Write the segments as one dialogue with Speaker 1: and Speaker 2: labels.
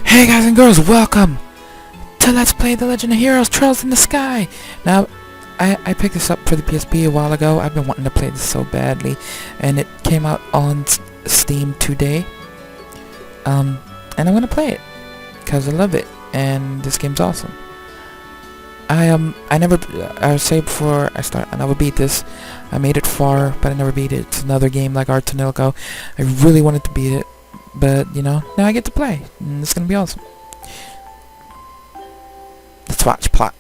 Speaker 1: Hey guys and girls, welcome to Let's Play The Legend of Heroes Trails in the Sky! Now, I picked this up for the PSP a while ago. I've been wanting to play this so badly, and it came out on Steam today. And I'm gonna play it, because I love it, and this game's awesome. I say before I start, I never beat this. I made it far, but I never beat it. It's another game like Artonilco. I really wanted to beat it. But, you know, now I get to play, and it's gonna be awesome. Let's watch plot.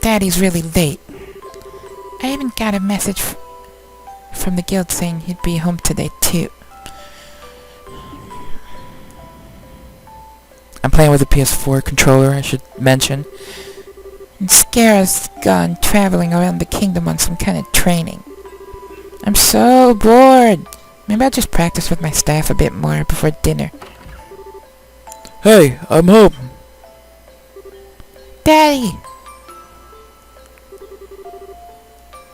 Speaker 2: Daddy's really late. I even got a message from the guild saying he'd be home today too.
Speaker 1: I'm playing with a PS4 controller, I should mention.
Speaker 2: And Scara's gone traveling around the kingdom on some kind of training. I'm so bored. Maybe I'll just practice with my staff a bit more before dinner.
Speaker 1: Hey, I'm home.
Speaker 2: Daddy!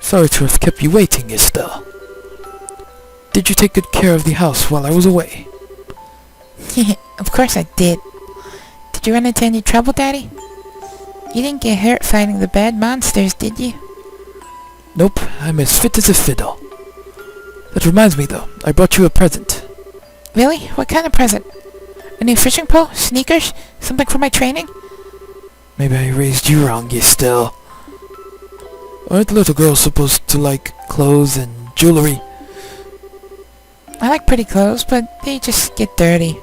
Speaker 1: Sorry to have kept you waiting, Estelle. Did you take good care of the house while I was away?
Speaker 2: Of course I did. Did you run into any trouble, Daddy? You didn't get hurt fighting the bad monsters, did you?
Speaker 1: Nope, I'm as fit as a fiddle. That reminds me though, I brought you a present.
Speaker 2: Really? What kind of present? A new fishing pole? Sneakers? Something for my training?
Speaker 1: Maybe I raised you wrong, Estelle. Aren't little girls supposed to like clothes and jewelry?
Speaker 2: I like pretty clothes, but they just get dirty.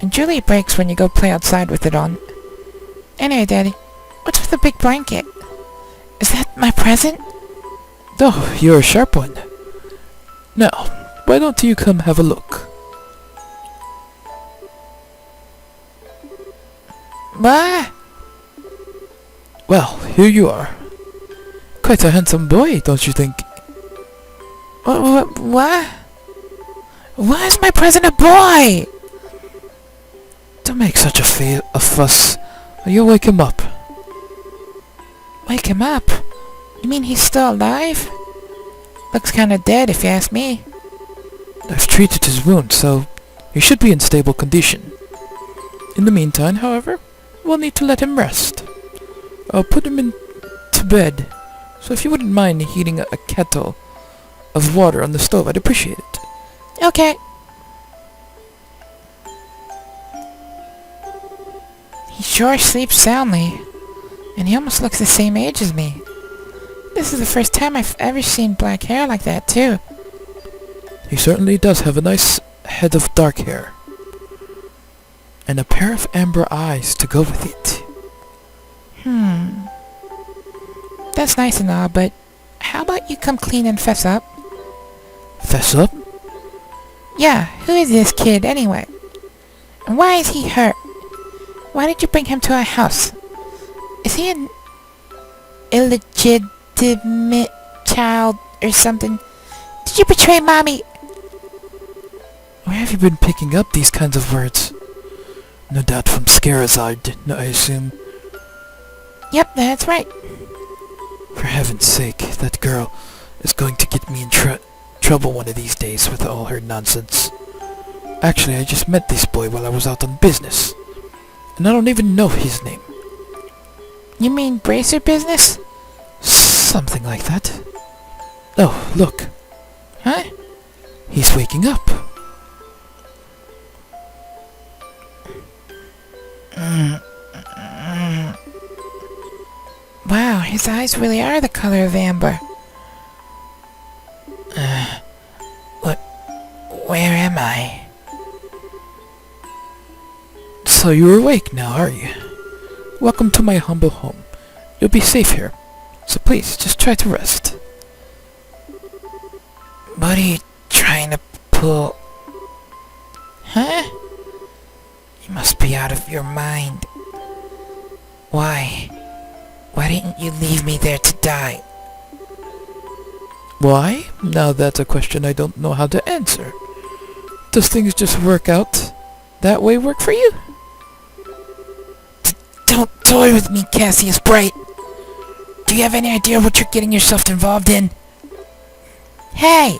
Speaker 2: And jewelry breaks when you go play outside with it on. Anyway, Daddy, what's with the big blanket? Is that my present?
Speaker 1: Oh, you're a sharp one. Now, why don't you come have a look?
Speaker 2: What?
Speaker 1: Well, here you are. Quite a handsome boy, don't you think?
Speaker 2: What? Why is my present a boy?
Speaker 1: Don't make such a fuss, or you'll wake him up.
Speaker 2: Wake him up? You mean he's still alive? Looks kinda dead if you ask me.
Speaker 1: I've treated his wound, so he should be in stable condition. In the meantime, however, we'll need to let him rest. I'll put him to bed, so if you wouldn't mind heating a kettle of water on the stove, I'd appreciate it.
Speaker 2: Okay. He sure sleeps soundly, and he almost looks the same age as me. This is the first time I've ever seen black hair like that, too.
Speaker 1: He certainly does have a nice head of dark hair. And a pair of amber eyes to go with it.
Speaker 2: That's nice and all, but how about you come clean and fess up?
Speaker 1: Fess up?
Speaker 2: Yeah, who is this kid, anyway? And why is he hurt? Why did you bring him to our house? Is he an illegitimate child or something? Did you betray Mommy?
Speaker 1: Where have you been picking up these kinds of words? No doubt from Scarazard, I assume.
Speaker 2: Yep, that's right.
Speaker 1: For heaven's sake, that girl is going to get me in trouble one of these days with all her nonsense. Actually, I just met this boy while I was out on business. And I don't even know his name.
Speaker 2: You mean bracer business?
Speaker 1: Something like that. Oh, look.
Speaker 2: Huh?
Speaker 1: He's waking up.
Speaker 2: Wow, his eyes really are the color of amber. Where am I?
Speaker 1: So you're awake now, are you? Welcome to my humble home. You'll be safe here. So please, just try to rest.
Speaker 2: What are you trying to pull? Huh? You must be out of your mind. Why? Why didn't you leave me there to die?
Speaker 1: Why? Now that's a question I don't know how to answer. Does things just work out that way work for you?
Speaker 2: Don't toy with me, Cassius Bright. Do you have any idea what you're getting yourself involved in? Hey!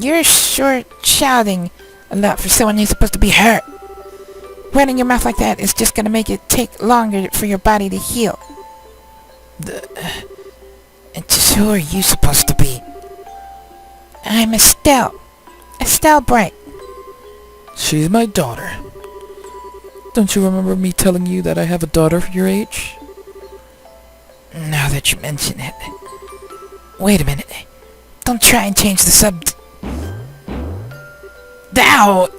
Speaker 2: You're sure shouting a lot for someone who's supposed to be hurt. Running your mouth like that is just gonna make it take longer for your body to heal.
Speaker 1: And just who are you supposed to be?
Speaker 2: I'm Estelle. Estelle Bright.
Speaker 1: She's my daughter. Don't you remember me telling you that I have a daughter your age?
Speaker 2: Now that you mention it. Wait a minute. Don't try and change the subject. Ow!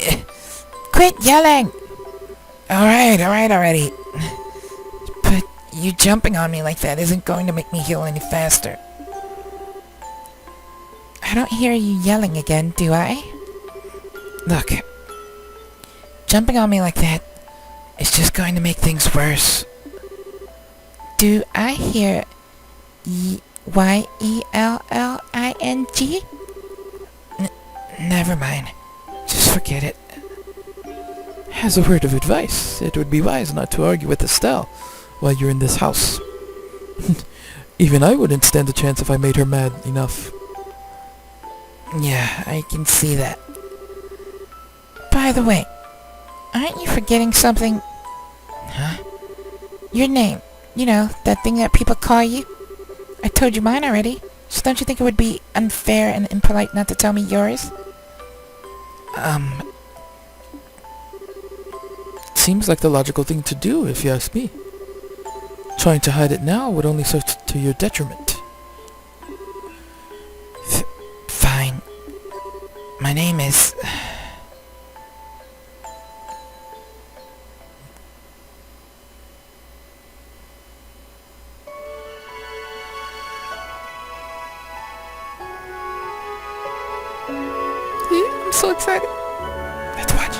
Speaker 2: Quit yelling! Alright already. But you jumping on me like that isn't going to make me heal any faster. I don't hear you yelling again, do I? Look. Jumping on me like that is just going to make things worse. Do I hear Y-E-L-L-I-N-G? Never mind. Just forget it.
Speaker 1: As a word of advice, it would be wise not to argue with Estelle while you're in this house. Even I wouldn't stand a chance if I made her mad enough.
Speaker 2: Yeah, I can see that. By the way, aren't you forgetting something?
Speaker 1: Huh?
Speaker 2: Your name. You know, that thing that people call you. I told you mine already. So don't you think it would be unfair and impolite not to tell me yours?
Speaker 1: Seems like the logical thing to do, if you ask me. Trying to hide it now would only serve to your detriment.
Speaker 2: Fine. My name is...
Speaker 1: I'm so excited.
Speaker 2: Let's watch.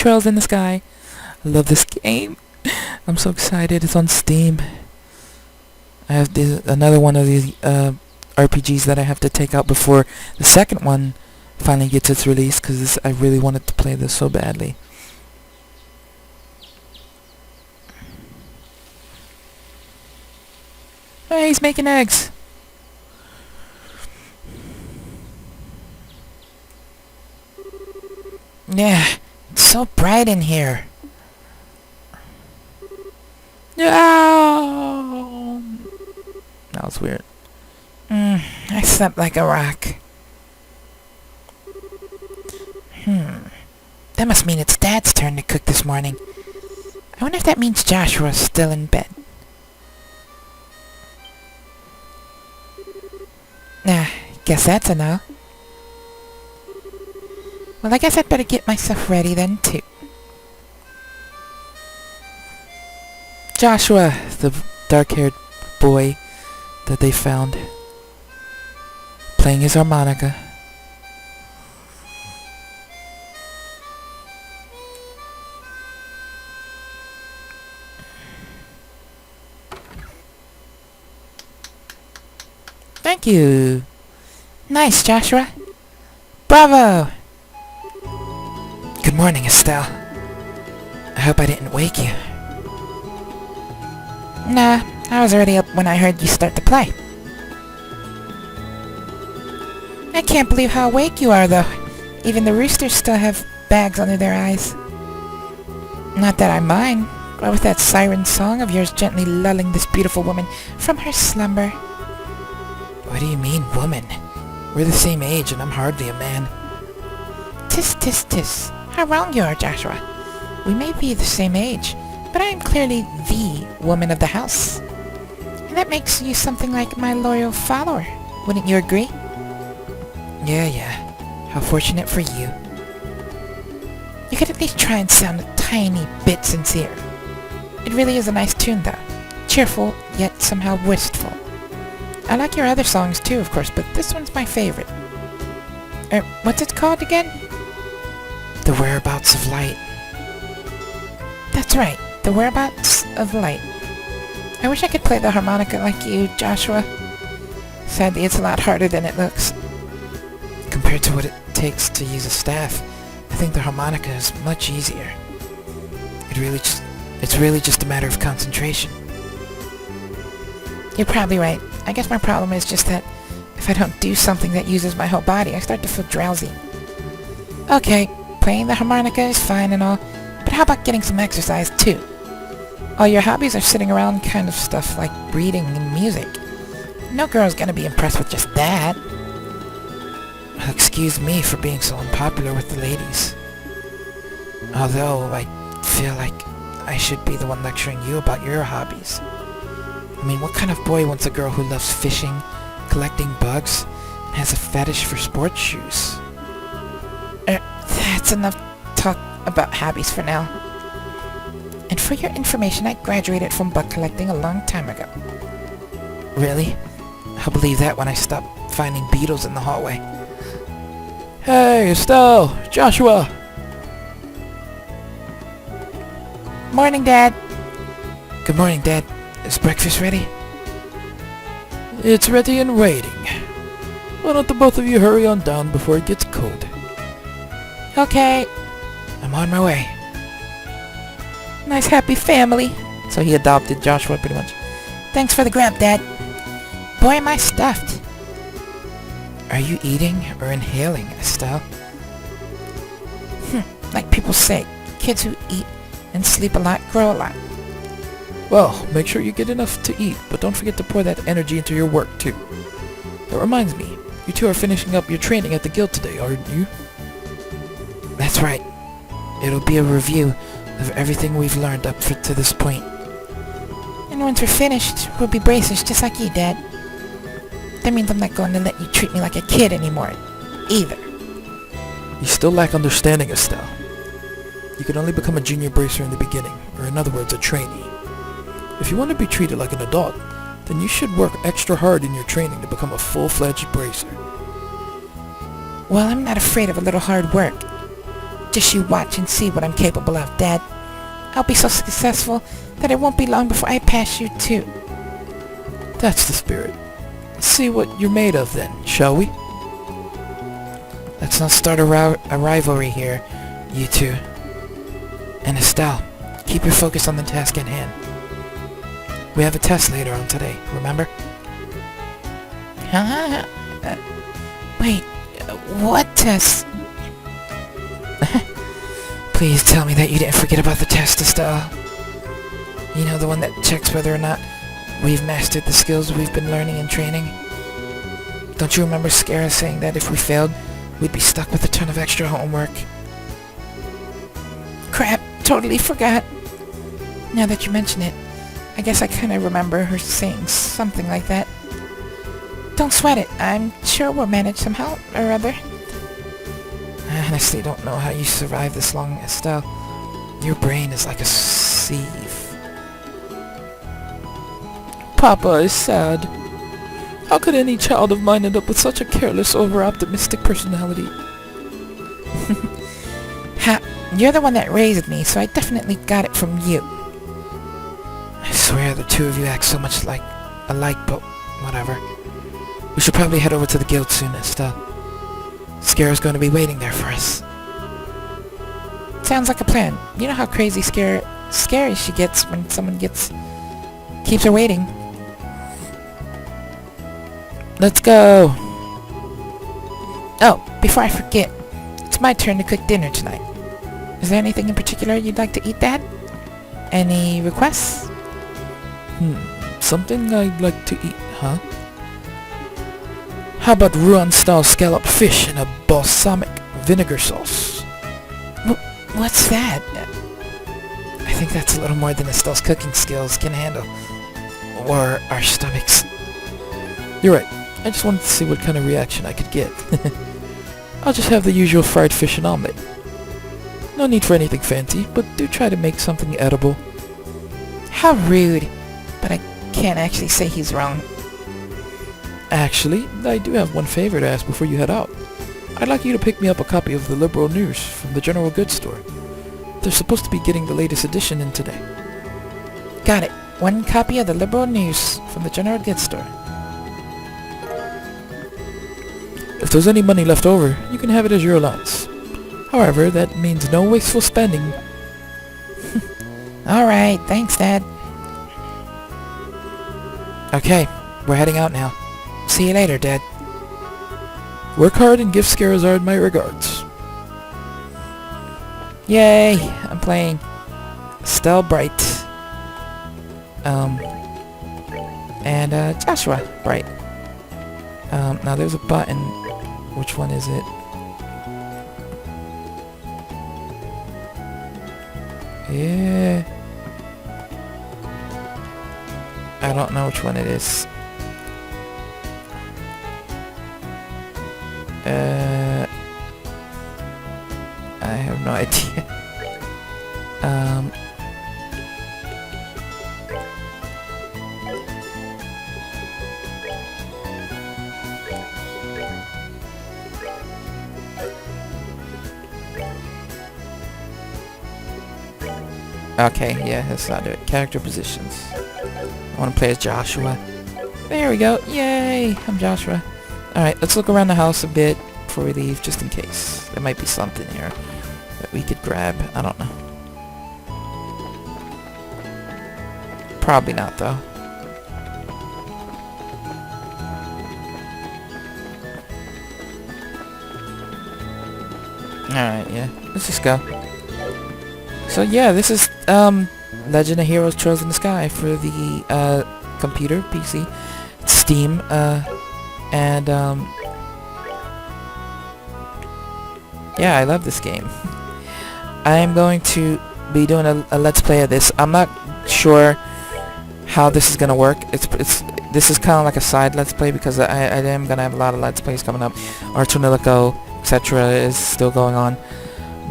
Speaker 1: Trails in the Sky. I love this game. I'm so excited. It's on Steam. I have another one of these RPGs that I have to take out before the second one finally gets its release, because I really wanted to play this so badly. Hey, he's making eggs.
Speaker 2: Yeah, it's so bright in here.
Speaker 1: No! That was weird.
Speaker 2: I slept like a rock. That must mean it's Dad's turn to cook this morning. I wonder if that means Joshua's still in bed. Nah, guess that's a no. Well, I guess I'd better get myself ready then, too.
Speaker 1: Joshua, the dark-haired boy that they found, playing his harmonica. Thank you.
Speaker 2: Nice, Joshua. Bravo!
Speaker 1: Good morning, Estelle. I hope I didn't wake you.
Speaker 2: Nah, I was already up when I heard you start to play. I can't believe how awake you are, though. Even the roosters still have bags under their eyes. Not that I mind, but with that siren song of yours gently lulling this beautiful woman from her slumber.
Speaker 1: What do you mean, woman? We're the same age, and I'm hardly a man.
Speaker 2: Tis, tis, tis. How wrong you are, Joshua. We may be the same age, but I am clearly the woman of the house. And that makes you something like my loyal follower. Wouldn't you agree?
Speaker 1: Yeah. How fortunate for you.
Speaker 2: You could at least try and sound a tiny bit sincere. It really is a nice tune, though. Cheerful, yet somehow wistful. I like your other songs, too, of course, but this one's my favorite. What's it called again?
Speaker 1: The Whereabouts of Light.
Speaker 2: That's right, The Whereabouts of Light. I wish I could play the harmonica like you, Joshua. Sadly, it's a lot harder than it looks.
Speaker 1: Compared to what it takes to use a staff, I think the harmonica is much easier. It's really just a matter of concentration.
Speaker 2: You're probably right. I guess my problem is just that if I don't do something that uses my whole body, I start to feel drowsy. Okay, playing the harmonica is fine and all, but how about getting some exercise too? All your hobbies are sitting around kind of stuff like reading and music. No girl's gonna be impressed with just that.
Speaker 1: Well, excuse me for being so unpopular with the ladies. Although I feel like I should be the one lecturing you about your hobbies. I mean, what kind of boy wants a girl who loves fishing, collecting bugs, and has a fetish for sports shoes?
Speaker 2: That's enough talk about hobbies for now. And for your information, I graduated from bug collecting a long time ago.
Speaker 1: Really? I'll believe that when I stop finding beetles in the hallway. Hey, Estelle! Joshua!
Speaker 2: Morning, Dad.
Speaker 1: Good morning, Dad. Is breakfast ready? It's ready and waiting. Why don't the both of you hurry on down before it gets cold?
Speaker 2: Okay.
Speaker 1: I'm on my way.
Speaker 2: Nice happy family.
Speaker 1: So he adopted Joshua pretty much.
Speaker 2: Thanks for the grab, Dad. Boy, am I stuffed.
Speaker 1: Are you eating or inhaling, Estelle?
Speaker 2: Like people say, kids who eat and sleep a lot grow a lot.
Speaker 1: Well, make sure you get enough to eat, but don't forget to pour that energy into your work, too. That reminds me, you two are finishing up your training at the guild today, aren't you? That's right. It'll be a review of everything we've learned up to this point.
Speaker 2: And once we're finished, we'll be bracers just like you, Dad. That means I'm not going to let you treat me like a kid anymore, either.
Speaker 1: You still lack understanding, Estelle. You can only become a junior bracer in the beginning, or in other words, a trainee. If you want to be treated like an adult, then you should work extra hard in your training to become a full-fledged bracer.
Speaker 2: Well, I'm not afraid of a little hard work. Just you watch and see what I'm capable of, Dad. I'll be so successful that it won't be long before I pass you too.
Speaker 1: That's the spirit. Let's see what you're made of then, shall we?
Speaker 2: Let's not start a rivalry here, you two. And Estelle, keep your focus on the task at hand. We have a test later on today, remember? Huh? Wait, what test? Please tell me that you didn't forget about the test, Estelle. You know, the one that checks whether or not we've mastered the skills we've been learning and training. Don't you remember Scara saying that if we failed, we'd be stuck with a ton of extra homework? Crap, totally forgot. Now that you mention it, I guess I kind of remember her saying something like that. Don't sweat it. I'm sure we'll manage somehow or other. I honestly don't know how you survived this long, Estelle. Your brain is like a sieve.
Speaker 1: Papa is sad. How could any child of mine end up with such a careless, over-optimistic personality?
Speaker 2: Ha! You're the one that raised me, so I definitely got it from you. I swear the two of you act so much alike, but whatever. We should probably head over to the guild soon, Estelle. Scara's going to be waiting there for us. Sounds like a plan. You know how crazy scary she gets when someone keeps her waiting.
Speaker 1: Let's go!
Speaker 2: Oh, before I forget, it's my turn to cook dinner tonight. Is there anything in particular you'd like to eat, Dad? Any requests?
Speaker 1: Something I'd like to eat, huh? How about Ruan-style scalloped fish in a balsamic vinegar sauce?
Speaker 2: What's that? I think that's a little more than Estelle's cooking skills can handle. Or our stomachs.
Speaker 1: You're right. I just wanted to see what kind of reaction I could get. I'll just have the usual fried fish and omelet. No need for anything fancy, but do try to make something edible.
Speaker 2: How rude. But I can't actually say he's wrong.
Speaker 1: Actually, I do have one favor to ask before you head out. I'd like you to pick me up a copy of the Liberal News from the General Goods Store. They're supposed to be getting the latest edition in today.
Speaker 2: Got it. One copy of the Liberal News from the General Goods Store.
Speaker 1: If there's any money left over, you can have it as your allowance. However, that means no wasteful spending.
Speaker 2: Alright, thanks, Dad. Okay, we're heading out now. See you later, Dad.
Speaker 1: Work hard and give Scarazard my regards.
Speaker 2: Yay! I'm playing Estelle Bright. And Joshua Bright. Now there's a button. Which one is it? Yeah. I don't know which one it is. I have no idea. Okay, yeah, that's not it. Character positions. I want to play as Joshua. There we go. Yay! I'm Joshua. Alright, let's look around the house a bit before we leave, just in case. There might be something here that we could grab. I don't know. Probably not, though. Alright, yeah. Let's just go. So yeah, this is Legend of Heroes Trails in the Sky for the computer, PC, Steam, and yeah, I love this game. I am going to be doing a let's play of this. I'm not sure how this is gonna work. This is kind of like a side let's play because I am gonna have a lot of let's plays coming up. Artonilico, etc. is still going on,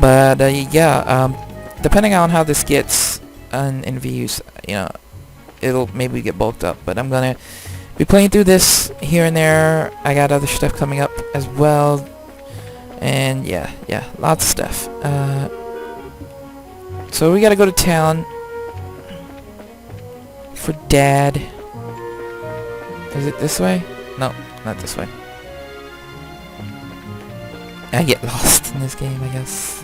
Speaker 2: but yeah, depending on how this gets in views, you know, it'll maybe get bulked up. But I'm gonna be playing through this here and there. I got other stuff coming up as well,
Speaker 1: And yeah, lots of stuff. So we gotta go to town for Dad. Is it this way? No, not this way. I get lost in this game, I guess.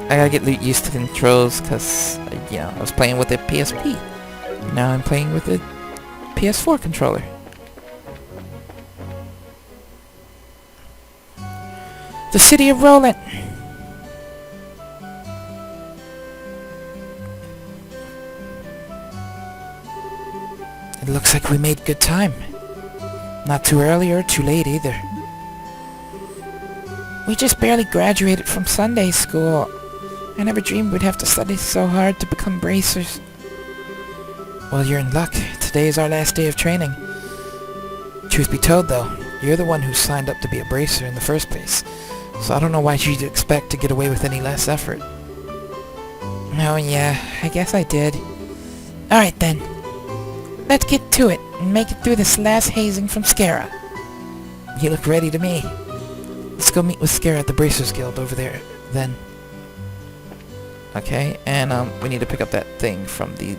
Speaker 1: I gotta get used to the controls, because, you know, I was playing with a PSP. Now I'm playing with a PS4 controller. The city of Roland. It looks like we made good time. Not too early or too late either. We just barely graduated from Sunday school. I never dreamed we'd have to study so hard to become bracers. Well, you're in luck. Today is our last day of training. Truth be told, though, you're the one who signed up to be a bracer in the first place. So I don't know why you'd expect to get away with any less effort. Oh yeah, I guess I did. Alright then. Let's get to it and make it through this last hazing from Scara. You look ready to me. Let's go meet with Scara at the Bracers Guild over there, then. Okay, and we need to pick up that thing from the...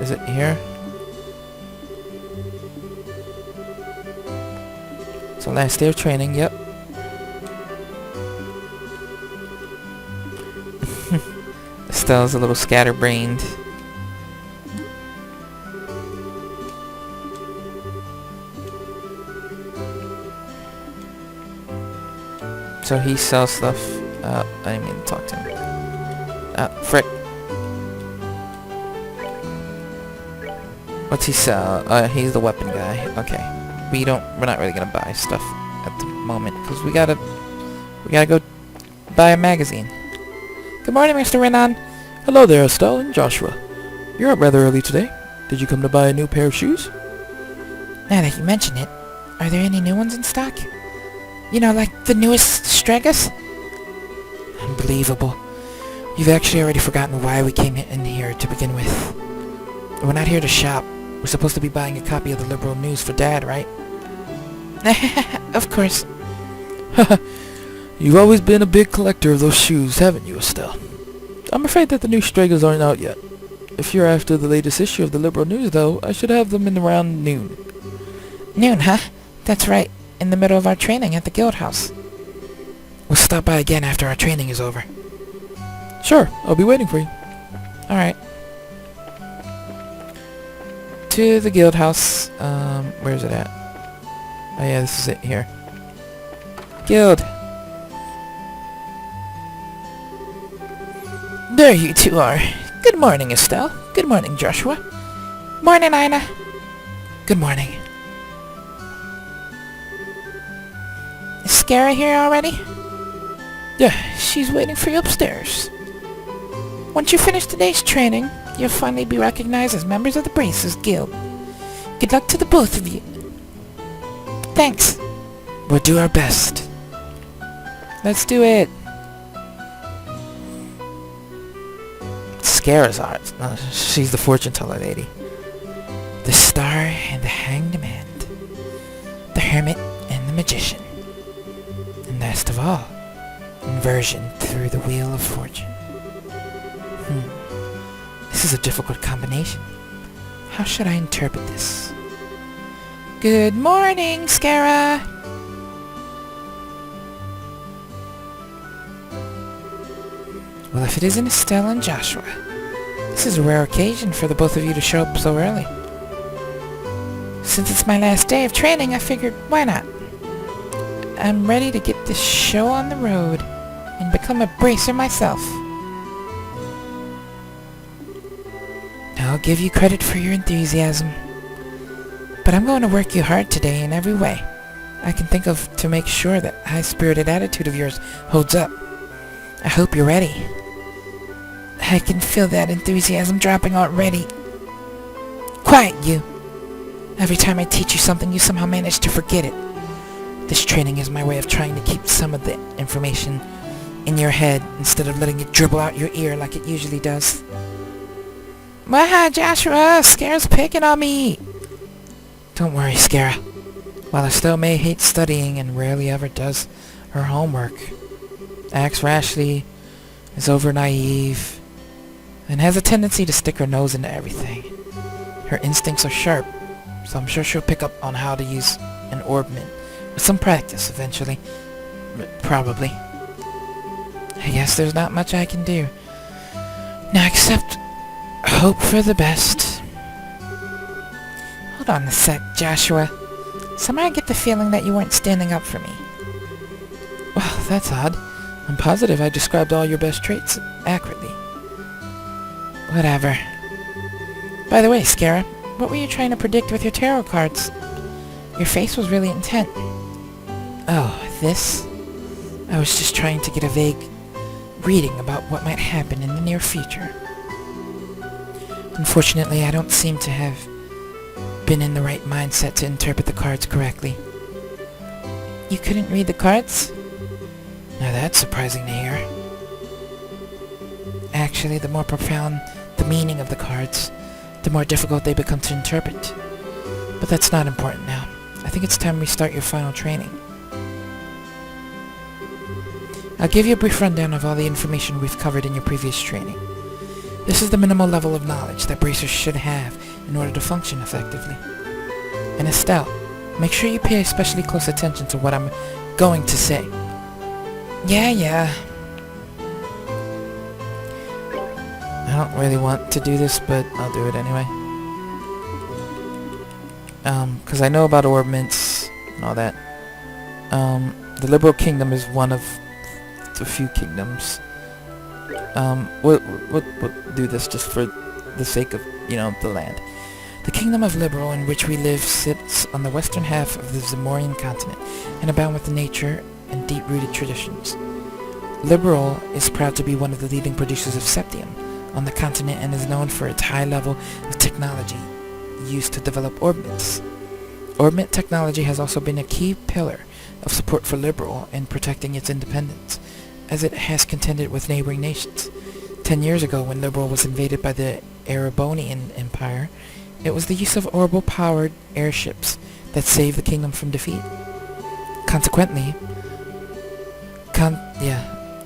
Speaker 1: Is it here? So last day of training, yep. Estelle's a little scatterbrained. So he sells stuff. I didn't mean to talk to him. Frick. What's he sell? He's the weapon guy. Okay. We're not really gonna buy stuff at the moment because we gotta go buy a magazine. Good morning, Mr. Renan.
Speaker 3: Hello there, Estelle and Joshua. You're up rather early today. Did you come to buy a new pair of shoes?
Speaker 2: Now that you mention it, are there any new ones in stock? You know, like the newest Stregas?
Speaker 1: Unbelievable. You've actually already forgotten why we came in here to begin with. We're not here to shop. We're supposed to be buying a copy of the Liberal News for Dad, right?
Speaker 2: Of course.
Speaker 3: You've always been a big collector of those shoes, haven't you, Estelle? I'm afraid that the new Stregas aren't out yet. If you're after the latest issue of the Liberal News, though, I should have them in around noon.
Speaker 2: Noon, huh? That's right. In the middle of our training at the guild house.
Speaker 1: We'll stop by again after our training is over.
Speaker 3: Sure, I'll be waiting for you.
Speaker 1: Alright. To the guild house. Where's it at? Oh yeah, this is it here. Guild.
Speaker 2: There you two are. Good morning, Estelle. Good morning, Joshua. Morning, Ina.
Speaker 1: Good morning.
Speaker 2: Is Scara here already?
Speaker 3: Yeah.
Speaker 2: She's waiting for you upstairs. Once you finish today's training, you'll finally be recognized as members of the Bracers Guild. Good luck to the both of you. Thanks.
Speaker 1: We'll do our best. Let's do it. Scara's art. She's the fortune teller lady. The Star and the Hanged Man. The Hermit and the Magician. And last of all, inversion through the Wheel of Fortune. This is a difficult combination. How should I interpret this?
Speaker 2: Good morning, Scara.
Speaker 1: Well, if it isn't Estelle and Joshua, this is a rare occasion for the both of you to show up so early.
Speaker 2: Since it's my last day of training, I figured, why not? I'm ready to get this show on the road and become a bracer myself.
Speaker 1: I'll give you credit for your enthusiasm. But I'm going to work you hard today in every way I can think of to make sure that high-spirited attitude of yours holds up. I hope you're ready.
Speaker 2: I can feel that enthusiasm dropping already. Quiet, you.
Speaker 1: Every time I teach you something, you somehow manage to forget it. This training is my way of trying to keep some of the information in your head instead of letting it dribble out your ear like it usually does.
Speaker 2: Wow, Joshua, Scara's picking on me.
Speaker 1: Don't worry, Scara. While Estelle may hate studying and rarely ever does her homework, acts rashly, is over naive, and has a tendency to stick her nose into everything. Her instincts are sharp, so I'm sure she'll pick up on how to use an orbment with some practice eventually. Probably. I guess there's not much I can do. Now except hope for the best.
Speaker 2: Hold on a sec, Joshua. Somehow I get the feeling that you weren't standing up for me.
Speaker 1: Well, that's odd. I'm positive I described all your best traits accurately.
Speaker 2: Whatever. By the way, Scara, what were you trying to predict with your tarot cards? Your face was really intent.
Speaker 1: Oh, this? I was just trying to get a vague reading about what might happen in the near future. Unfortunately, I don't seem to have been in the right mindset to interpret the cards correctly.
Speaker 2: You couldn't read the cards?
Speaker 1: Now that's surprising to hear. Actually, the more profound the meaning of the cards, the more difficult they become to interpret. But that's not important now. I think it's time we start your final training. I'll give you a brief rundown of all the information we've covered in your previous training. This is the minimal level of knowledge that bracers should have in order to function effectively. And Estelle, make sure you pay especially close attention to what I'm going to say.
Speaker 2: Yeah.
Speaker 1: I don't really want to do this, but I'll do it anyway. Because I know about orbments and all that. The Liberal Kingdom is one of the few kingdoms. We'll do this just for the sake of, the land. The Kingdom of Liberal in which we live sits on the western half of the Zamorian continent and abound with nature and deep-rooted traditions. Liberal is proud to be one of the leading producers of septium on the continent and is known for its high level of technology used to develop orbments. Orbment technology has also been a key pillar of support for Liberal in protecting its independence, as it has contended with neighboring nations. 10 years ago, when Liberal was invaded by the Erebonian Empire, it was the use of orbital-powered airships that saved the kingdom from defeat. Consequently,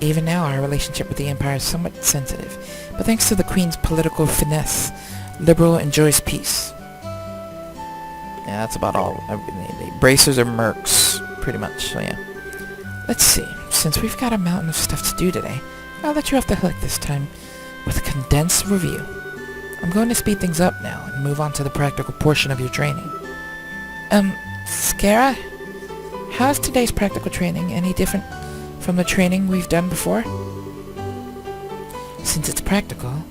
Speaker 1: even now our relationship with the Empire is somewhat sensitive, but thanks to the Queen's political finesse, Liberal enjoys peace. Yeah, that's about all. The bracers are mercs, pretty much, so yeah. Let's see. Since we've got a mountain of stuff to do today, I'll let you off the hook this time with a condensed review. I'm going to speed things up now and move on to the practical portion of your training.
Speaker 2: Scara? How's today's practical training any different from the training we've done before?
Speaker 1: Since it's practical,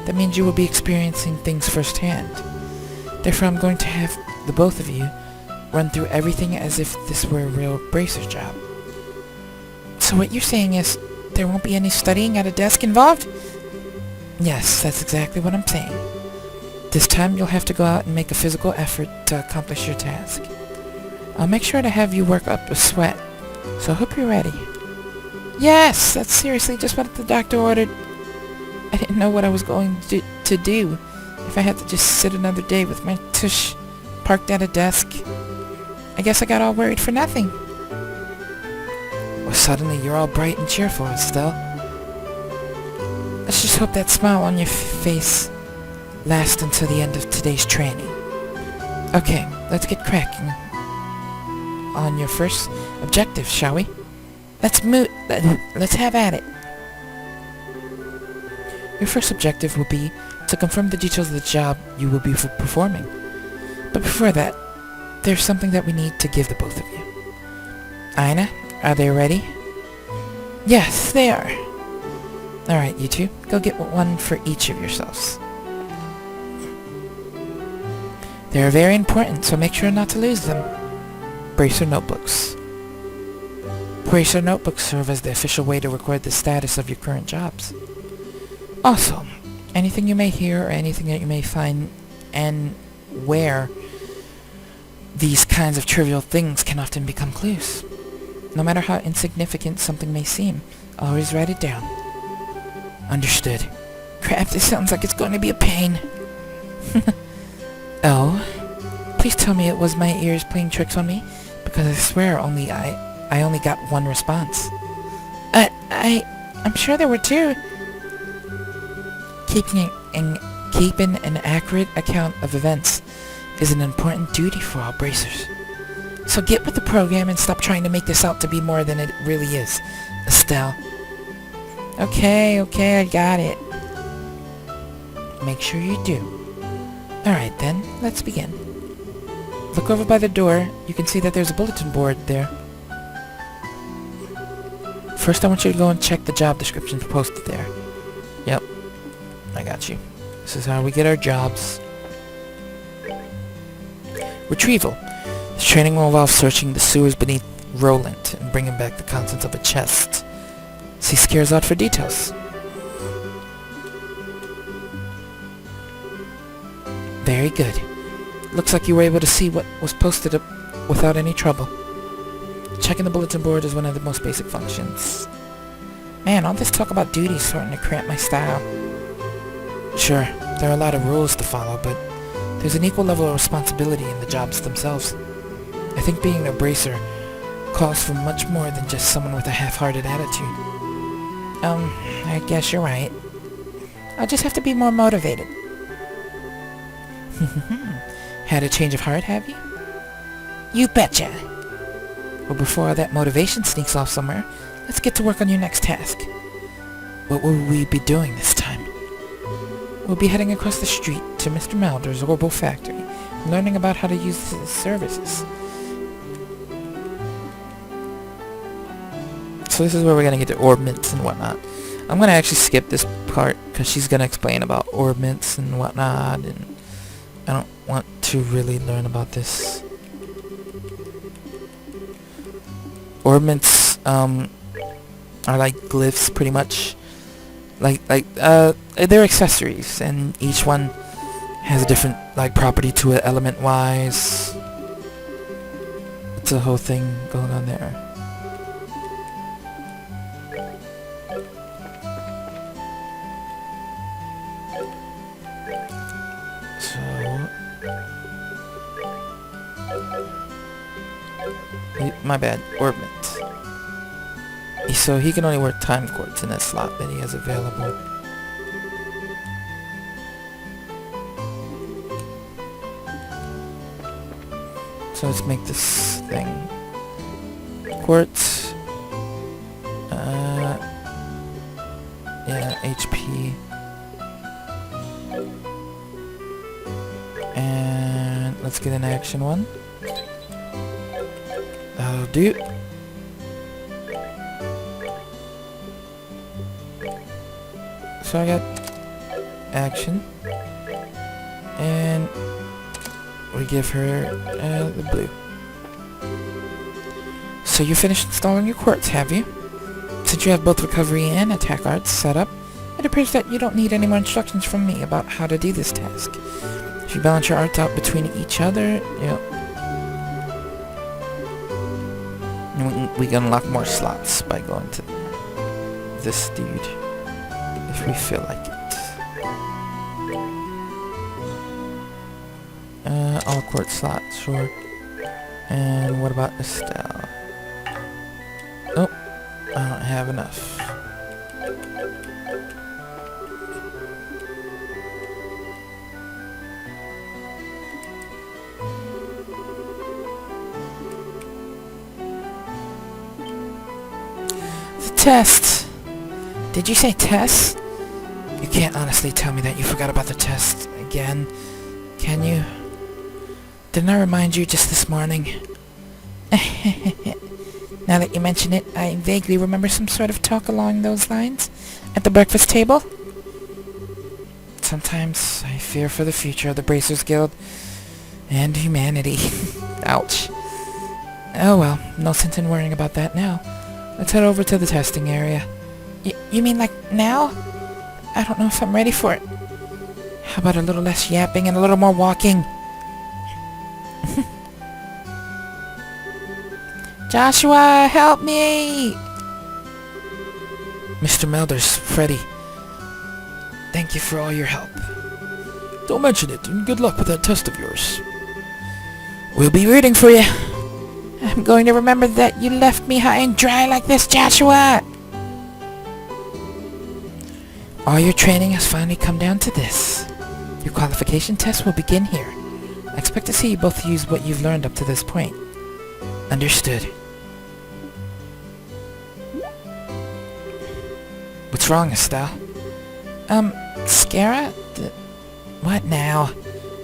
Speaker 1: that means you will be experiencing things firsthand. Therefore, I'm going to have the both of you run through everything as if this were a real bracer job.
Speaker 2: So what you're saying is, there won't be any studying at a desk involved?
Speaker 1: Yes, that's exactly what I'm saying. This time you'll have to go out and make a physical effort to accomplish your task. I'll make sure to have you work up a sweat, so I hope you're ready.
Speaker 2: Yes, that's seriously just what the doctor ordered. I didn't know what I was going to do if I had to just sit another day with my tush parked at a desk. I guess I got all worried for nothing.
Speaker 1: Well, suddenly you're all bright and cheerful, Estelle.
Speaker 2: Let's just hope that smile on your face lasts until the end of today's training.
Speaker 1: Okay, let's get cracking on your first objective, shall we?
Speaker 2: Let's have at it.
Speaker 1: Your first objective will be to confirm the details of the job you will be performing. But before that, there's something that we need to give the both of you. Ina, are they ready?
Speaker 2: Yes, they are.
Speaker 1: Alright, you two, go get one for each of yourselves. They're very important, so make sure not to lose them. Bracer notebooks. Bracer notebooks serve as the official way to record the status of your current jobs. Also, anything you may hear or anything that you may find and where these kinds of trivial things can often become clues. No matter how insignificant something may seem, always write it down. Understood.
Speaker 2: Crap, this sounds like it's going to be a pain.
Speaker 1: Oh? Please tell me it was my ears playing tricks on me,
Speaker 2: Because I swear I only got one response. I'm sure there were two. Keeping an accurate account of events is an important duty for all bracers. So get with the program and stop trying to make this out to be more than it really is, Estelle. Okay, I got it. Make sure you do. Alright then, let's begin. Look over by the door. You can see that there's a bulletin board there. First I want you to go and check the job descriptions posted there. Yep, I got you. This is how we get our jobs. Retrieval. This training will involve searching the sewers beneath Roland and bringing back the contents of a chest. See Scares out for details. Very good. Looks like you were able to see what was posted up without any trouble. Checking the bulletin board is one of the most basic functions. Man, all this talk about duty is starting to cramp my style. Sure, there are a lot of rules to follow, but there's an equal level of responsibility in the jobs themselves. I think being a bracer calls for much more than just someone with a half-hearted attitude. I guess you're right. I'll just have to be more motivated. Had a change of heart, have you? You betcha! Well, before all that motivation sneaks off somewhere, let's get to work on your next task. What will we be doing this time? We'll be heading across the street to Mr. Malder's Orbital Factory, learning about how to use his services. So this is where we're going to get to orbments and whatnot. I'm going to actually skip this part, because she's going to explain about orbments and whatnot, and I don't want to really learn about this. Orbments, are like glyphs, pretty much. They're accessories, and each one has a different, property to it, element-wise. It's a whole thing going on there. My bad, orbment. So he can only wear time quartz in that slot that he has available. So let's make this thing. Quartz. Yeah, HP. And let's get an action one. That'll do. So I got action, and we give her the blue. So you finished installing your quartz, have you? Since you have both recovery and attack arts set up, it appears that you don't need any more instructions from me about how to do this task. If you balance your arts out between each other, yep. And we can unlock more slots by going to this dude, if we feel like it. All quartz slots, sure. And what about Estelle? Oh, I don't have enough. Test. Did you say test? You can't honestly tell me that you forgot about the test again, can you? Didn't I remind you just this morning? Now that you mention it, I vaguely remember some sort of talk along those lines at the breakfast table. Sometimes I fear for the future of the Bracers Guild and humanity. Ouch. Oh well, no sense in worrying about that now. Let's head over to the testing area. You mean like now? I don't know if I'm ready for it. How about a little less yapping and a little more walking? Joshua, help me! Mr. Melders, Freddy. Thank you for all your help.
Speaker 3: Don't mention it, and good luck with that test of yours.
Speaker 2: We'll be rooting for you. I'm going to remember that you left me high and dry like this, Joshua!
Speaker 1: All your training has finally come down to this. Your qualification test will begin here. I expect to see you both use what you've learned up to this point. Understood. What's wrong, Estelle?
Speaker 2: Scara? What now?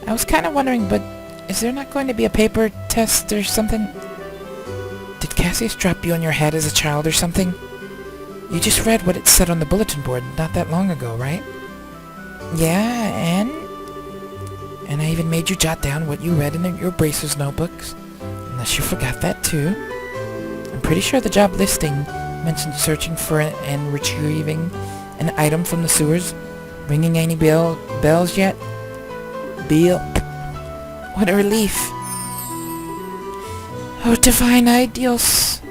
Speaker 2: I was kind of wondering, but is there not going to be a paper test or something?
Speaker 1: Did Cassius drop you on your head as a child or something? You just read what it said on the bulletin board not that long ago, right?
Speaker 2: Yeah, and?
Speaker 1: And I even made you jot down what you read in your bracer's notebooks. Unless you forgot that too. I'm pretty sure the job listing mentioned searching for and retrieving an item from the sewers. Ringing any bells yet? Bill.
Speaker 2: What a relief. Oh, divine ideals.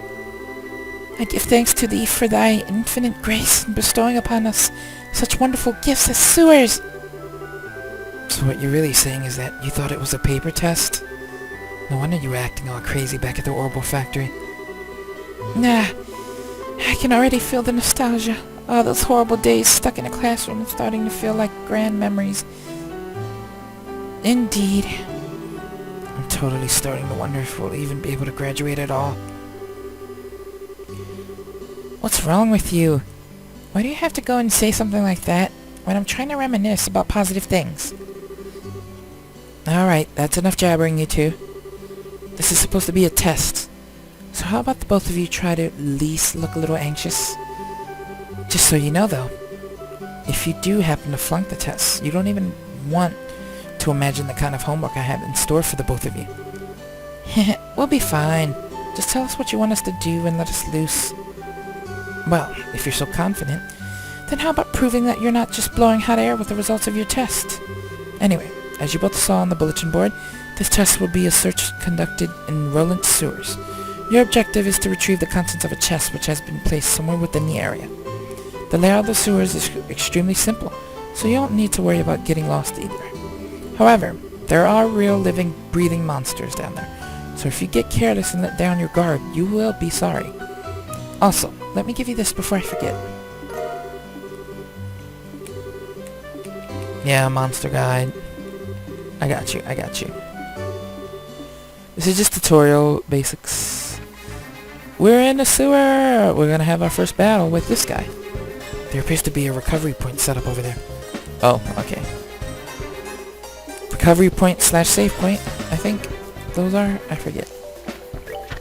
Speaker 2: I give thanks to thee for thy infinite grace in bestowing upon us such wonderful gifts as sewers.
Speaker 1: So what you're really saying is that you thought it was a paper test? No wonder you were acting all crazy back at the Orbital factory.
Speaker 2: Nah, I can already feel the nostalgia. Oh, those horrible days stuck in a classroom starting to feel like grand memories. Indeed.
Speaker 1: I'm totally starting to wonder if we'll even be able to graduate at all.
Speaker 2: What's wrong with you? Why do you have to go and say something like that when I'm trying to reminisce about positive things?
Speaker 1: Alright, that's enough jabbering, you two. This is supposed to be a test. So how about the both of you try to at least look a little anxious? Just so you know, though, if you do happen to flunk the test, you don't even want to imagine the kind of homework I have in store for the both of you.
Speaker 2: We'll be fine. Just tell us what you want us to do and let us loose.
Speaker 1: Well, if you're so confident,
Speaker 2: then how about proving that you're not just blowing hot air with the results of your test?
Speaker 1: Anyway, as you both saw on the bulletin board, this test will be a search conducted in Roland sewers. Your objective is to retrieve the contents of a chest which has been placed somewhere within the area. The layout of the sewers is extremely simple, so you don't need to worry about getting lost either. However, there are real living, breathing monsters down there, so if you get careless and let down your guard, you will be sorry. Also, let me give you this before I forget. Yeah, monster guide. I got you. This is just tutorial basics. We're in the sewer! We're gonna have our first battle with this guy. There appears to be a recovery point set up over there. Oh, okay. Recovery point / save point, I think those are? I forget.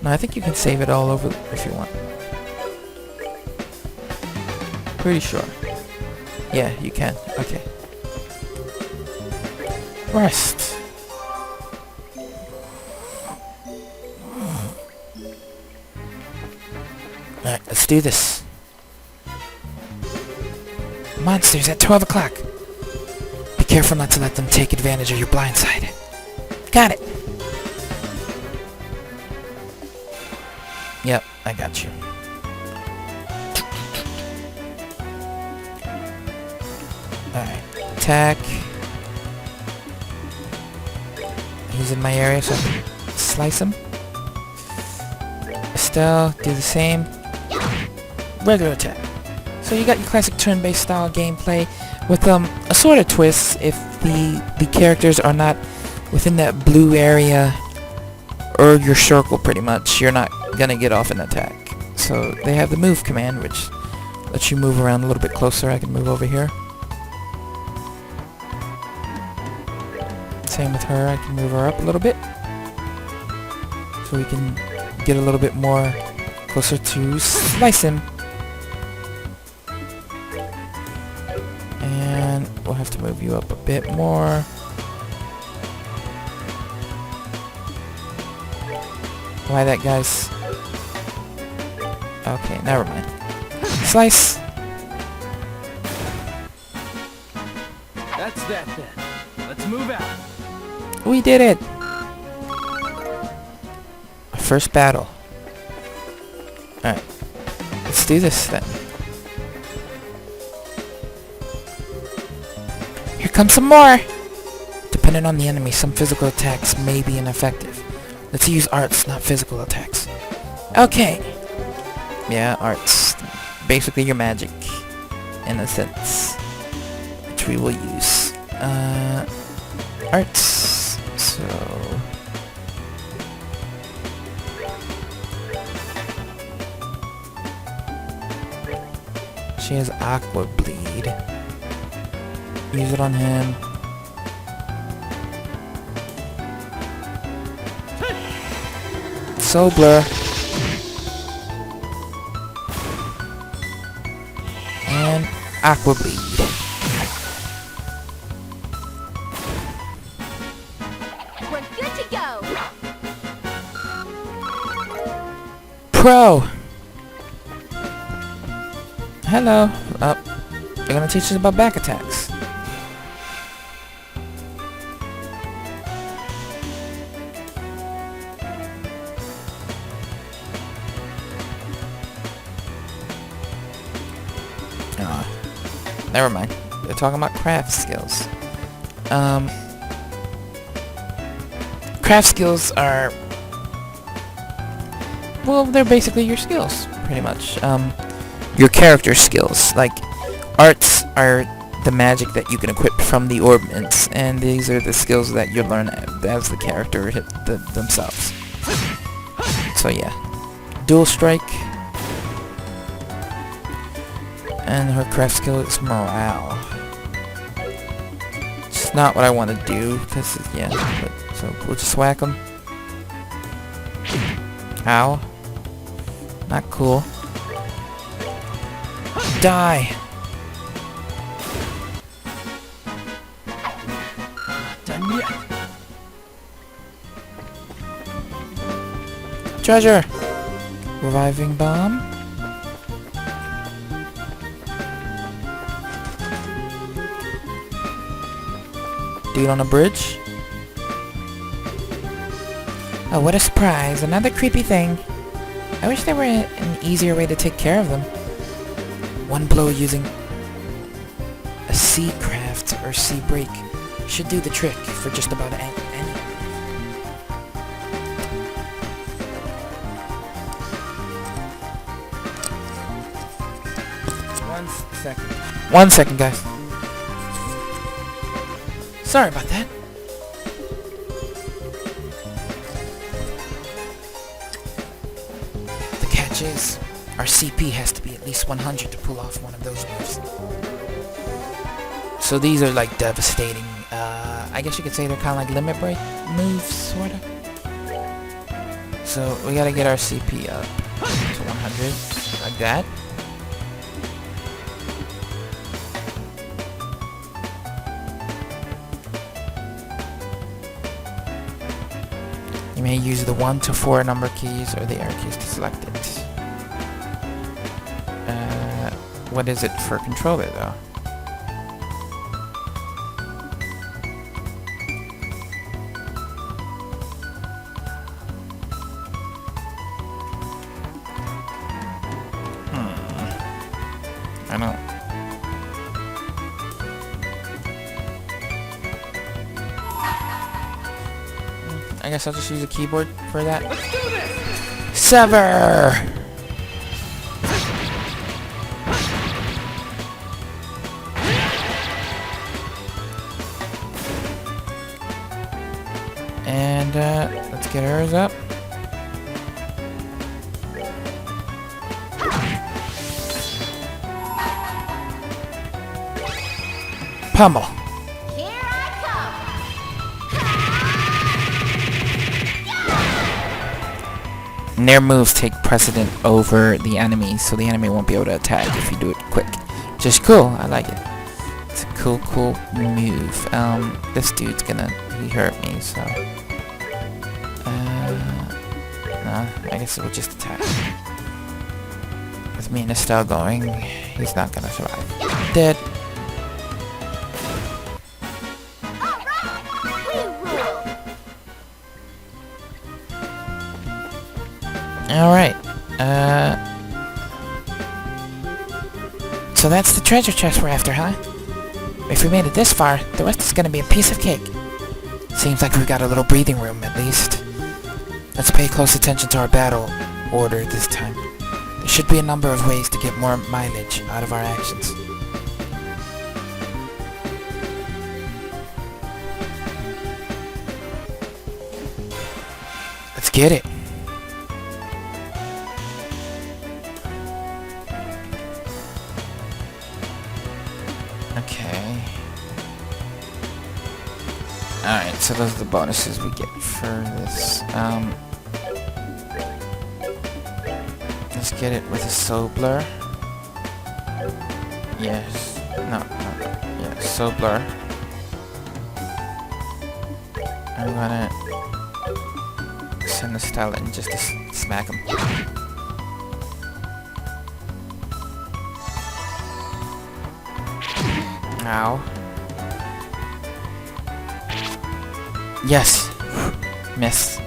Speaker 1: No, I think you can save it all over if you want. Pretty sure. Yeah, you can. Okay. Rest. Alright, let's do this. Monsters at 12 o'clock. Be careful not to let them take advantage of your blind side.
Speaker 2: Got it.
Speaker 1: Yep, I got you. Alright, attack. He's in my area, so I can slice him. Estelle, do the same. Regular attack. So you got your classic turn-based style gameplay with a sort of twist if the characters are not within that blue area or your circle pretty much. You're not gonna get off an attack. So they have the move command which lets you move around a little bit closer. I can move over here. Same with her, I can move her up a little bit. So we can get a little bit more closer to slice him. And we'll have to move you up a bit more. Why that, guys? Okay, never mind. Slice!
Speaker 4: That's that then. Let's move out.
Speaker 1: We did it! Our first battle. Alright. Let's do this then. Here comes some more! Depending on the enemy, some physical attacks may be ineffective. Let's use arts, not physical attacks.
Speaker 2: Okay.
Speaker 1: Yeah, arts. Basically your magic, in a sense. Which we will use. Arts. So... she has Aqua Bleed. Use it on him. Soul Blur. And Aqua Bleed.
Speaker 5: We're good to go.
Speaker 1: Pro! Hello. You're gonna teach us about back attacks. Never mind. They're talking about craft skills. Craft skills are... well, they're basically your skills, pretty much. Your character skills. Like, arts are the magic that you can equip from the ordnance, and these are the skills that you learn as the character hit themselves. So yeah. Dual Strike. And her craft skill is morale. It's not what I want to do, because, yeah, but, so we'll just whack them. Ow. Not cool. Die!
Speaker 4: Done yet.
Speaker 1: Treasure! Reviving bomb. Dude on a bridge.
Speaker 2: Oh, what a surprise. Another creepy thing. I wish there were an easier way to take care of them.
Speaker 1: One blow using a sea craft or sea break should do the trick for just about any. One second, guys. Sorry about that. The catch is, our CP has to be at least 100 to pull off one of those moves. So these are like devastating, I guess you could say they're kind of like limit break moves, sorta. So we gotta get our CP up to 100, like that. You may use the 1 to 4 number keys or the arrow keys to select it. What is it for controller though? I don't. I guess I'll just use a keyboard for that.
Speaker 4: Let's do this!
Speaker 1: Sever! And let's get hers up. Pummel.
Speaker 5: Here I come.
Speaker 1: And their moves take precedent over the enemy, so the enemy won't be able to attack if you do it quick. Just cool. I like it. It's a cool move. This dude's he hurt me, so. Nah, I guess it would just attack. With me and Estelle going, he's not gonna survive. Dead. Alright, so that's the treasure chest we're after, huh? If we made it this far, the rest is gonna be a piece of cake. Seems like we've got a little breathing room, at least. Let's pay close attention to our battle order this time. There should be a number of ways to get more mileage out of our actions. Let's get it. Okay. Alright, so those are the bonuses we get for this. Let's get it with a Sobler. Yes. No. Yeah, Sobler. I'm gonna send the style in just to smack him. Ow. Yes. Miss.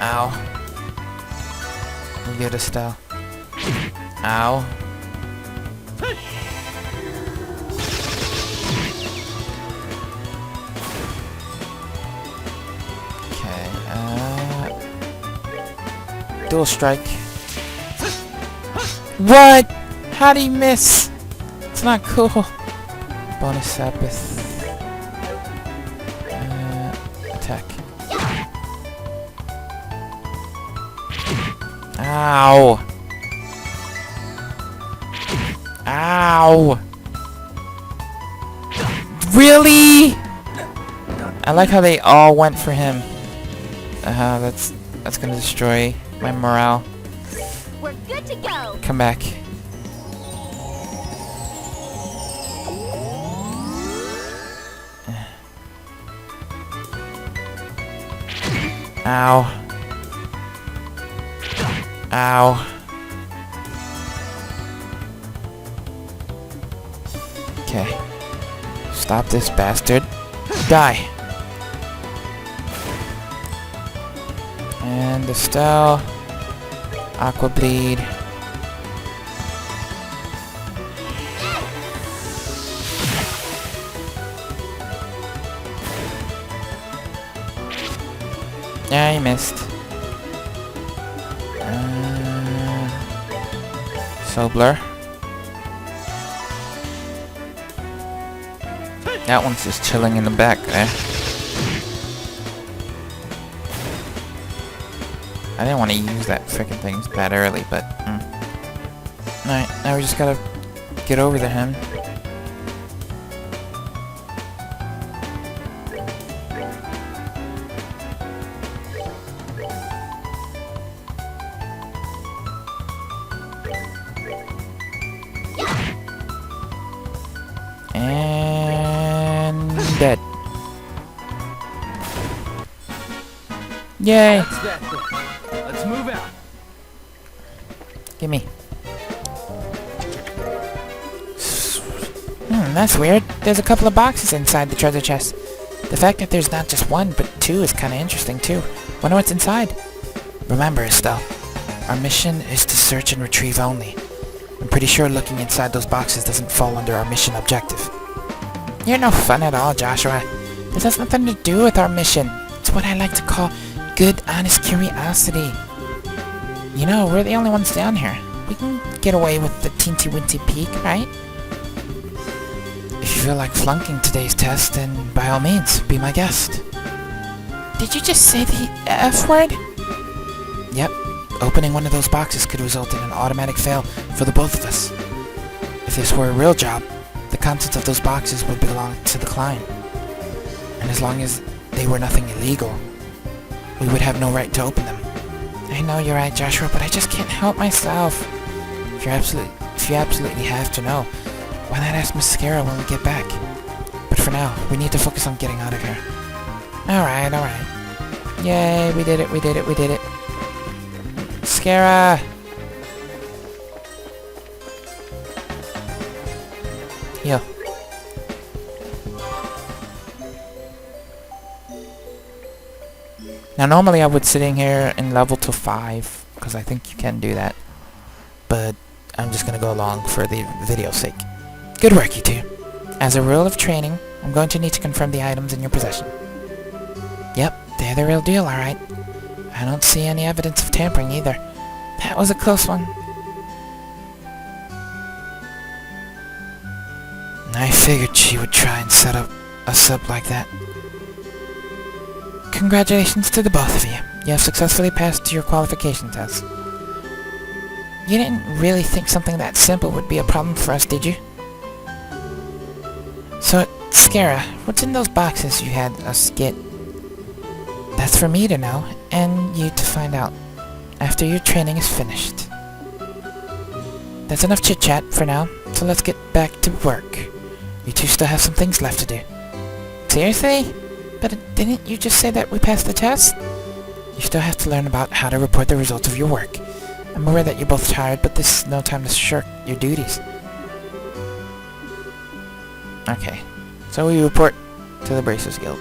Speaker 1: Ow. We get a style. Ow. Okay, dual strike. What? How do you miss? It's not cool. Bonus Sabbath. Attack. Ow. Ow. Really? I like how they all went for him. That's gonna destroy my morale.
Speaker 5: We're good to go.
Speaker 1: Come back. Ow. Ow. Okay. Stop this bastard. Die. And Estelle. Aqua Bleed. Yeah, you missed. Sobler. That one's just chilling in the back there. I didn't want to use that frickin' thing that early, but... Alright, now we just gotta get over to him. And... dead. Yay!
Speaker 4: That's that then. Let's move out.
Speaker 1: Gimme. That's weird. There's a couple of boxes inside the treasure chest. The fact that there's not just one, but two is kinda interesting too. Wonder what's inside. Remember, Estelle, our mission is to search and retrieve only. I'm pretty sure looking inside those boxes doesn't fall under our mission objective. You're no fun at all, Joshua. This has nothing to do with our mission. It's what I like to call good, honest curiosity. You know, we're the only ones down here. We can get away with the teensy-wincy peek, right? If you feel like flunking today's test, then by all means, be my guest. Did you just say the F word? Yep. Opening one of those boxes could result in an automatic fail for the both of us. If this were a real job, the contents of those boxes would belong to the client. And as long as they were nothing illegal, we would have no right to open them. I know you're right, Joshua, but I just can't help myself. If you absolutely have to know, why not ask Miss Scarra when we get back? But for now, we need to focus on getting out of here. Alright. Yay, we did it. Scarra! Heal. Now normally I would sitting here in level to 5, because I think you can do that. But I'm just gonna go along for the video's sake. Good work, you two. As a rule of training, I'm going to need to confirm the items in your possession. Yep, they're the real deal, alright.
Speaker 2: I don't see any evidence of tampering either. That was a close one.
Speaker 1: I figured she would try and set us up like that.
Speaker 2: Congratulations to the both of you. You have successfully passed your qualification test. You didn't really think something that simple would be a problem for us, did you? So, Skara, what's in those boxes you had us get? That's for me to know, and you to find out, after your training is finished. That's enough chit-chat for now, so let's get back to work. You two still have some things left to do. Seriously? But didn't you just say that we passed the test? You still have to learn about how to report the results of your work. I'm aware that you're both tired, but this is no time to shirk your duties.
Speaker 1: Okay, so we report to the Bracers Guild.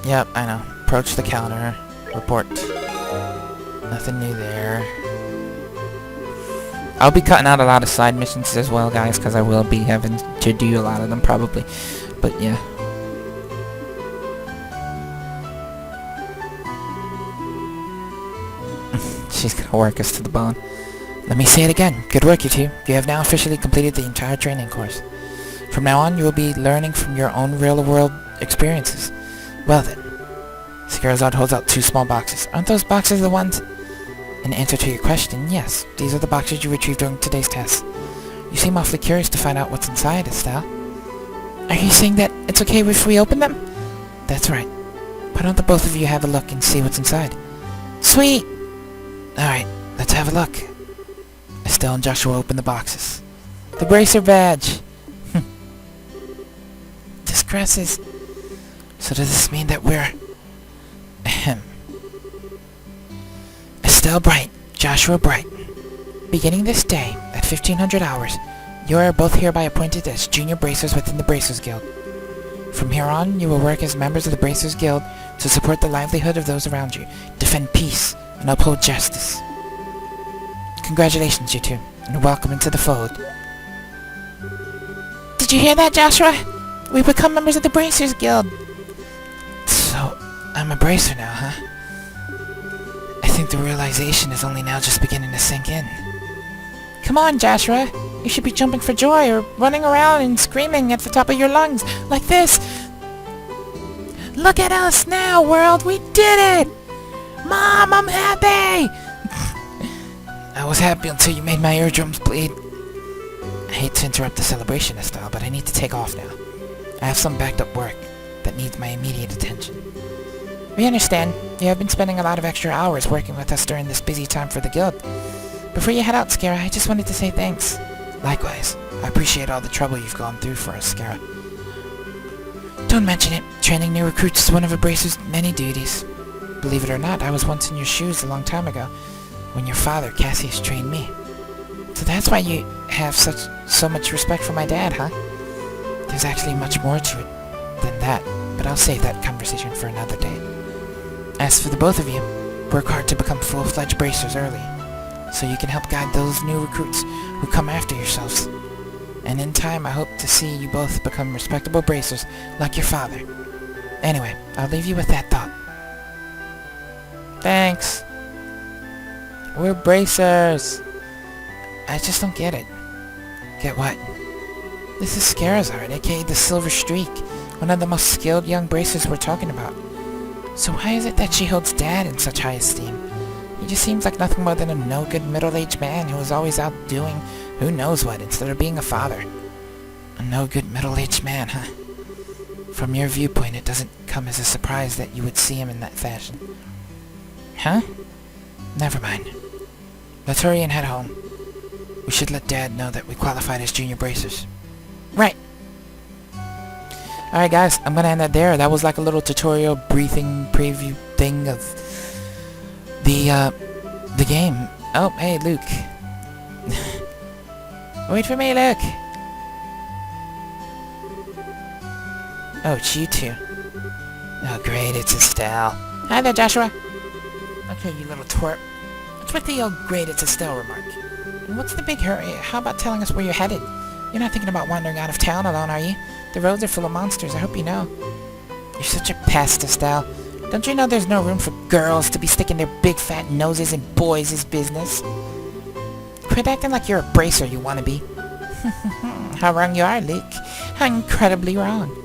Speaker 1: Yep, I know. Approach the counter. Report. Nothing new there. I'll be cutting out a lot of side missions as well, guys, because I will be having to do a lot of them, probably. But, yeah. She's gonna work us to the bone. Let me say it again. Good work, you two. You have now officially completed the entire training course. From now on, you will be learning from your own real-world experiences. Well then. Skarazad holds out 2 small boxes. Aren't those boxes the ones? In answer to your question, yes. These are the boxes you retrieved during today's test. You seem awfully curious to find out what's inside, Estelle. Are you saying that it's okay if we open them? That's right. Why don't the both of you have a look and see what's inside? Sweet! Alright, let's have a look. Estelle and Joshua open the boxes. The Bracer badge! Discresses. So does this mean that we're... Ahem. Estelle Bright, Joshua Bright. Beginning this day, at 1500 hours, you are both hereby appointed as junior bracers within the Bracers Guild. From here on, you will work as members of the Bracers Guild to support the livelihood of those around you, defend peace, and uphold justice. Congratulations, you two, and welcome into the fold. Did you hear that, Joshua? We've become members of the Bracers Guild. So, I'm a bracer now, huh? I think the realization is only now just beginning to sink in. Come on, Joshua. You should be jumping for joy or running around and screaming at the top of your lungs, like this. Look at us now, world! We did it! Mom, I'm happy! I was happy until you made my eardrums bleed. I hate to interrupt the celebration, Estelle, but I need to take off now. I have some backed up work that needs my immediate attention. We understand. You have been spending a lot of extra hours working with us during this busy time for the guild. Before you head out, Skara, I just wanted to say thanks. Likewise. I appreciate all the trouble you've gone through for us, Skara. Don't mention it. Training new recruits is one of a bracer's many duties. Believe it or not, I was once in your shoes a long time ago, when your father, Cassius, trained me. So that's why you have so much respect for my dad, huh? There's actually much more to it than that, but I'll save that conversation for another day. As for the both of you, work hard to become full-fledged bracers early, so you can help guide those new recruits who come after yourselves. And in time, I hope to see you both become respectable bracers like your father. Anyway, I'll leave you with that thought. Thanks. We're bracers. I just don't get it. Get what? This is Skarazard, aka the Silver Streak, one of the most skilled young bracers we're talking about. So why is it that she holds Dad in such high esteem? He just seems like nothing more than a no-good middle-aged man who is always out doing who knows what instead of being a father. A no-good middle-aged man, huh? From your viewpoint, it doesn't come as a surprise that you would see him in that fashion. Huh? Never mind. Let's hurry and head home. We should let Dad know that we qualified as junior bracers. Right. Alright guys, I'm gonna end that there. That was like a little tutorial briefing preview thing of the game. Oh, hey Luke. Wait for me, Luke. Oh, it's you two. Oh great, it's Estelle. Hi there, Joshua. Okay, you little twerp. What's with the great it's Estelle remark? And what's the big hurry? How about telling us where you're headed?
Speaker 2: You're not thinking about wandering out of town alone, are you? The roads are full of monsters, I hope you know. You're such a pest, Estelle. Don't you know there's no room for girls to be sticking their big fat noses in boys' business? Quit acting like you're a bracer, you wannabe. How wrong you are, Luke. How incredibly wrong.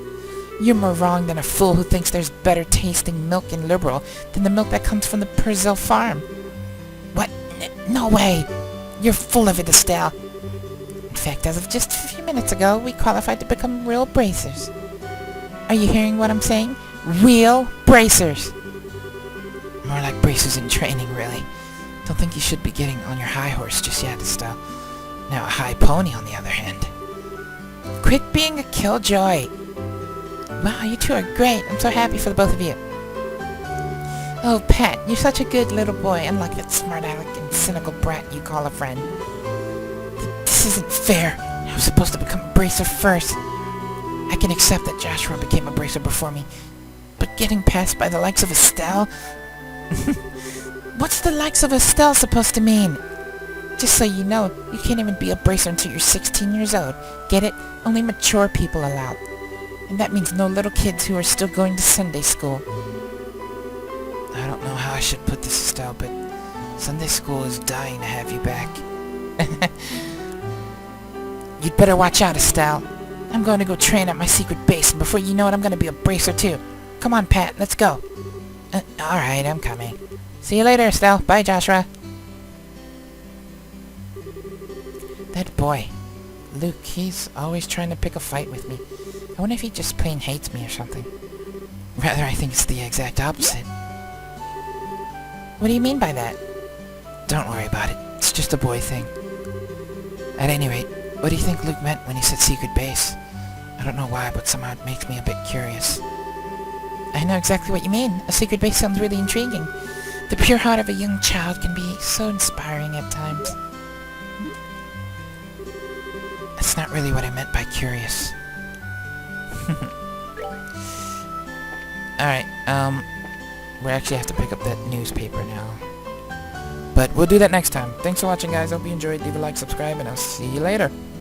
Speaker 2: You're more wrong than a fool who thinks there's better tasting milk in Liberal than the milk that comes from the Purcell farm. What? No way! You're full of it, Estelle. In fact, as of just a few minutes ago, we qualified to become real bracers. Are you hearing what I'm saying? Real bracers! More like bracers in training, really. Don't think you should be getting on your high horse just yet, Estelle. Now a high pony, on the other hand. Quit being a killjoy! Wow, you two are great. I'm so happy for the both of you. Oh, Pat, you're such a good little boy, unlike that smart-aleck and cynical brat you call a friend. This isn't fair. I was supposed to become a bracer first. I can accept that Joshua became a bracer before me, but getting passed by the likes of Estelle? What's the likes of Estelle supposed to mean? Just so you know, you can't even be a bracer until you're 16 years old. Get it? Only mature people allowed. And that means no little kids who are still going to Sunday school. I don't know how I should put this, Estelle, but Sunday school is dying to have you back. You'd better watch out, Estelle. I'm going to go train at my secret base, and before you know it, I'm going to be a bracer too. Come on, Pat, let's go. Alright, I'm coming. See you later, Estelle. Bye, Joshua. That boy, Luke, he's always trying to pick a fight with me. I wonder if he just plain hates me or something. Rather, I think it's the exact opposite. What do you mean by that? Don't worry about it. It's just a boy thing. At any rate, what do you think Luke meant when he said secret base? I don't know why, but somehow it makes me a bit curious. I know exactly what you mean. A secret base sounds really intriguing. The pure heart of a young child can be so inspiring at times. That's not really what I meant by curious. Alright, we actually have to pick up that newspaper now. But we'll do that next time. Thanks for watching, guys. Hope you enjoyed. Leave a like, subscribe, and I'll see you later.